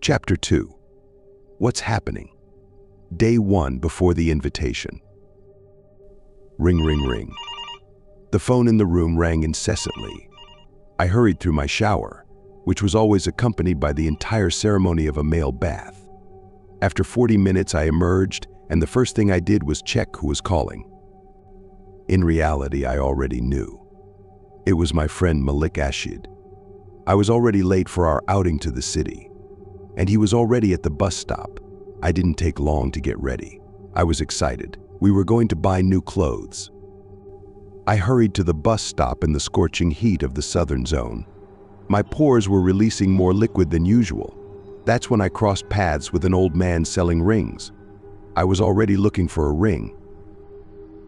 Chapter 2. What's happening? Day 1 before the invitation. Ring, ring, ring. The phone in the room rang incessantly. I hurried through my shower, which was always accompanied by the entire ceremony of a male bath. After 40 minutes, I emerged, and the first thing I did was check who was calling. In reality, I already knew. It was my friend Malik Ashid. I was already late for our outing to the city, and he was already at the bus stop. I didn't take long to get ready. I was excited. We were going to buy new clothes. I hurried to the bus stop in the scorching heat of the southern zone. My pores were releasing more liquid than usual. That's when I crossed paths with an old man selling rings. I was already looking for a ring.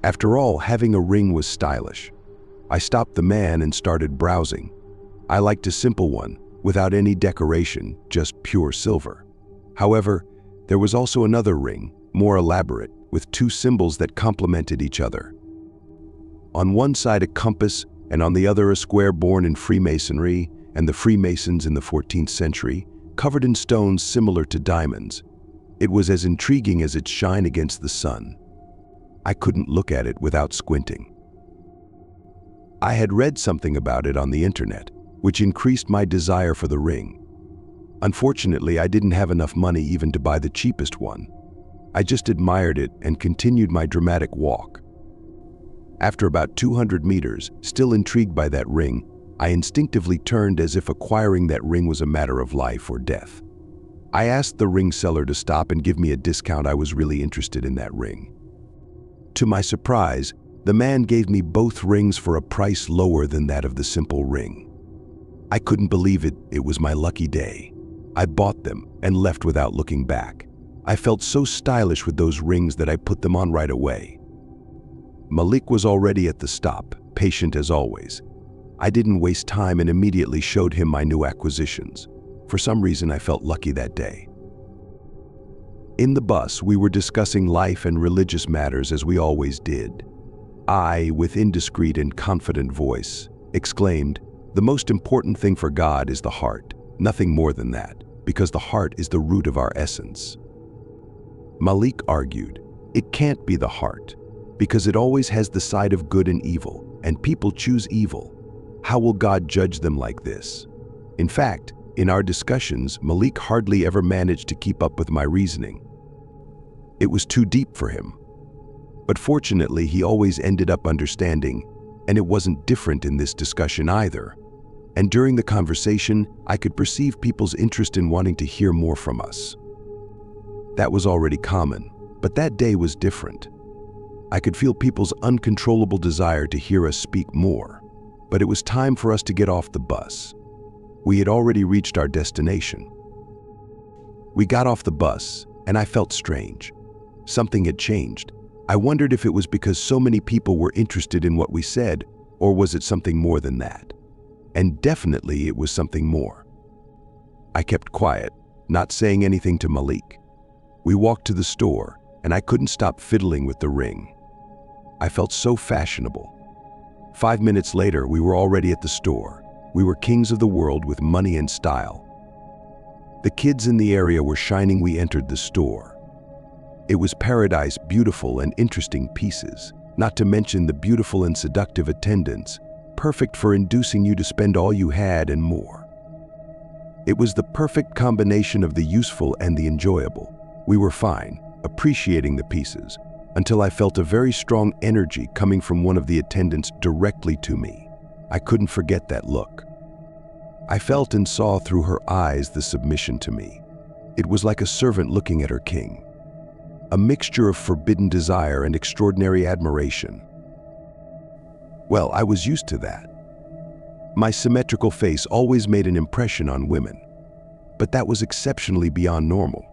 After all, having a ring was stylish. I stopped the man and started browsing. I liked a simple one, without any decoration, just pure silver. However, there was also another ring, more elaborate, with 2 symbols that complemented each other. On one side a compass, and on the other a square born in Freemasonry and the Freemasons in the 14th century, covered in stones similar to diamonds. It was as intriguing as its shine against the sun. I couldn't look at it without squinting. I had read something about it on the internet, which increased my desire for the ring. Unfortunately, I didn't have enough money even to buy the cheapest one. I just admired it and continued my dramatic walk. After about 200 meters, still intrigued by that ring, I instinctively turned as if acquiring that ring was a matter of life or death. I asked the ring seller to stop and give me a discount. I was really interested in that ring. To my surprise, the man gave me both rings for a price lower than that of the simple ring. I couldn't believe it. It was my lucky day. I bought them and left without looking back. I felt so stylish with those rings that I put them on right away. Malik was already at the stop, patient as always. I didn't waste time and immediately showed him my new acquisitions. For some reason, I felt lucky that day. In the bus, we were discussing life and religious matters as we always did. I, with indiscreet and confident voice, exclaimed, "The most important thing for God is the heart, nothing more than that, because the heart is the root of our essence." Malik argued, "It can't be the heart, because it always has the side of good and evil, and people choose evil. How will God judge them like this?" In fact, in our discussions, Malik hardly ever managed to keep up with my reasoning. It was too deep for him. But fortunately, he always ended up understanding, and it wasn't different in this discussion either. And during the conversation, I could perceive people's interest in wanting to hear more from us. That was already common, but that day was different. I could feel people's uncontrollable desire to hear us speak more, but it was time for us to get off the bus. We had already reached our destination. We got off the bus, and I felt strange. Something had changed. I wondered if it was because so many people were interested in what we said, or was it something more than that? And definitely it was something more. I kept quiet, not saying anything to Malik. We walked to the store, and I couldn't stop fiddling with the ring. I felt so fashionable. 5 minutes later, we were already at the store. We were kings of the world with money and style. The kids in the area were shining. We entered the store. It was paradise, beautiful and interesting pieces, not to mention the beautiful and seductive attendants, perfect for inducing you to spend all you had and more. It was the perfect combination of the useful and the enjoyable. We were fine, appreciating the pieces, until I felt a very strong energy coming from one of the attendants directly to me. I couldn't forget that look. I felt and saw through her eyes the submission to me. It was like a servant looking at her king. A mixture of forbidden desire and extraordinary admiration. Well, I was used to that. My symmetrical face always made an impression on women, but that was exceptionally beyond normal.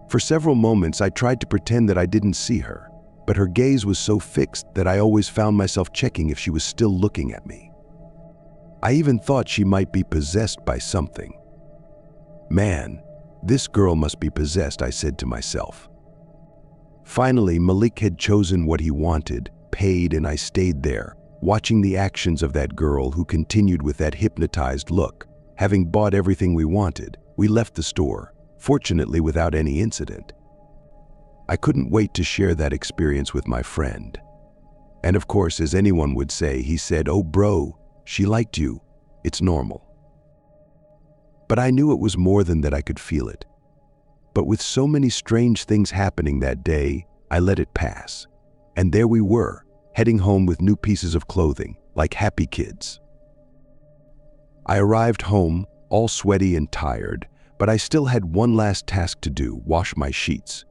For several moments, I tried to pretend that I didn't see her, but her gaze was so fixed that I always found myself checking if she was still looking at me. I even thought she might be possessed by something. "Man, this girl must be possessed," I said to myself. Finally, Malik had chosen what he wanted, paid, and I stayed there, watching the actions of that girl who continued with that hypnotized look. Having bought everything we wanted, we left the store, fortunately without any incident. I couldn't wait to share that experience with my friend. And of course, as anyone would say, he said, "Oh bro, she liked you. It's normal." But I knew it was more than that. I could feel it. But with so many strange things happening that day, I let it pass. And there we were, heading home with new pieces of clothing, like happy kids. I arrived home, all sweaty and tired, but I still had one last task to do: wash my sheets.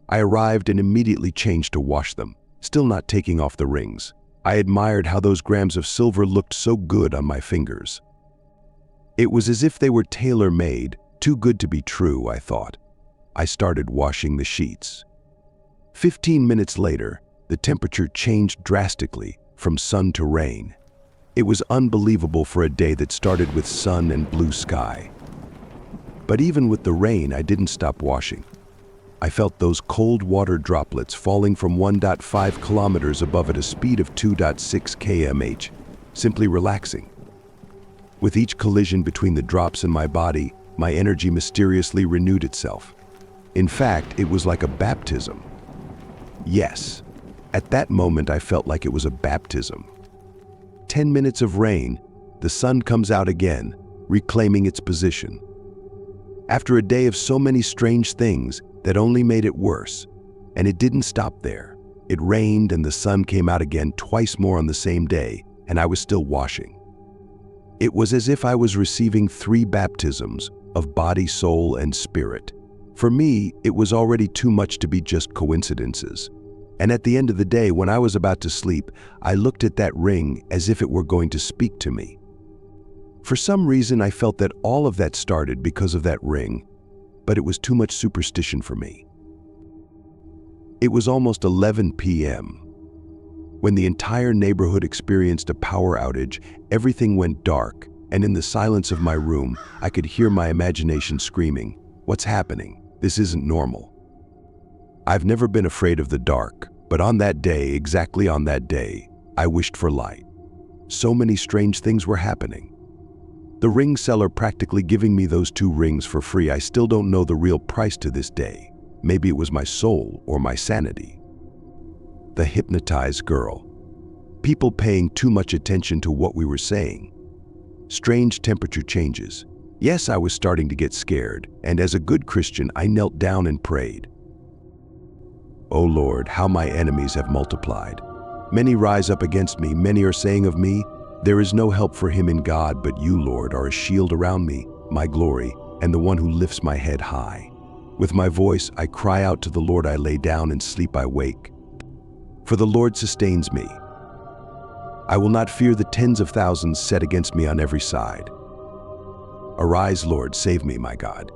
I arrived and immediately changed to wash them, still not taking off the rings. I admired how those grams of silver looked so good on my fingers. It was as if they were tailor-made, too good to be true, I thought. I started washing the sheets. 15 minutes later, the temperature changed drastically from sun to rain. It was unbelievable for a day that started with sun and blue sky. But even with the rain, I didn't stop washing. I felt those cold water droplets falling from 1.5 kilometers above at a speed of 2.6 km/h, simply relaxing. With each collision between the drops in my body, my energy mysteriously renewed itself. In fact, it was like a baptism. Yes, at that moment I felt like it was a baptism. 10 minutes of rain, the sun comes out again, reclaiming its position. After a day of so many strange things that only made it worse, and it didn't stop there. It rained and the sun came out again twice more on the same day, and I was still washing. It was as if I was receiving 3 baptisms of body, soul, and spirit. For me, it was already too much to be just coincidences. And at the end of the day, when I was about to sleep, I looked at that ring as if it were going to speak to me. For some reason, I felt that all of that started because of that ring, but it was too much superstition for me. It was almost 11 p.m. When the entire neighborhood experienced a power outage. Everything went dark, and in the silence of my room, I could hear my imagination screaming, "What's happening? This isn't normal." I've never been afraid of the dark, but on that day, exactly on that day, I wished for light. So many strange things were happening. The ring seller practically giving me those 2 rings for free. I still don't know the real price to this day. Maybe it was my soul or my sanity. The hypnotized girl. People paying too much attention to what we were saying. Strange temperature changes. Yes, I was starting to get scared, and as a good Christian, I knelt down and prayed. "O Lord, how my enemies have multiplied. Many rise up against me. Many are saying of me, 'There is no help for him in God,' but you, Lord, are a shield around me, my glory, and the one who lifts my head high. With my voice, I cry out to the Lord. I lay down and sleep. I wake. For the Lord sustains me. I will not fear the tens of thousands set against me on every side. Arise, Lord, save me, my God.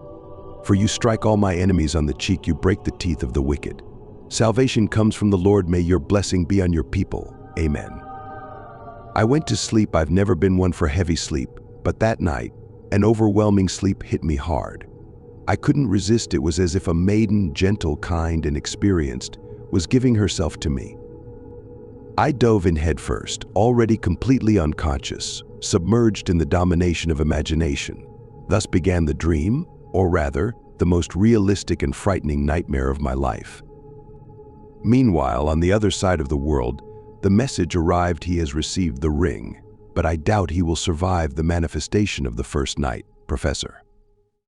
For you strike all my enemies on the cheek. You break the teeth of the wicked. Salvation comes from the Lord. May your blessing be on your people. Amen." I went to sleep. I've never been one for heavy sleep, but that night, an overwhelming sleep hit me hard. I couldn't resist. It was as if a maiden, gentle, kind, and experienced, was giving herself to me. I dove in headfirst, already completely unconscious, submerged in the domination of imagination. Thus began the dream, or rather, the most realistic and frightening nightmare of my life. Meanwhile, on the other side of the world, the message arrived: he has received the ring, but I doubt he will survive the manifestation of the first night, Professor.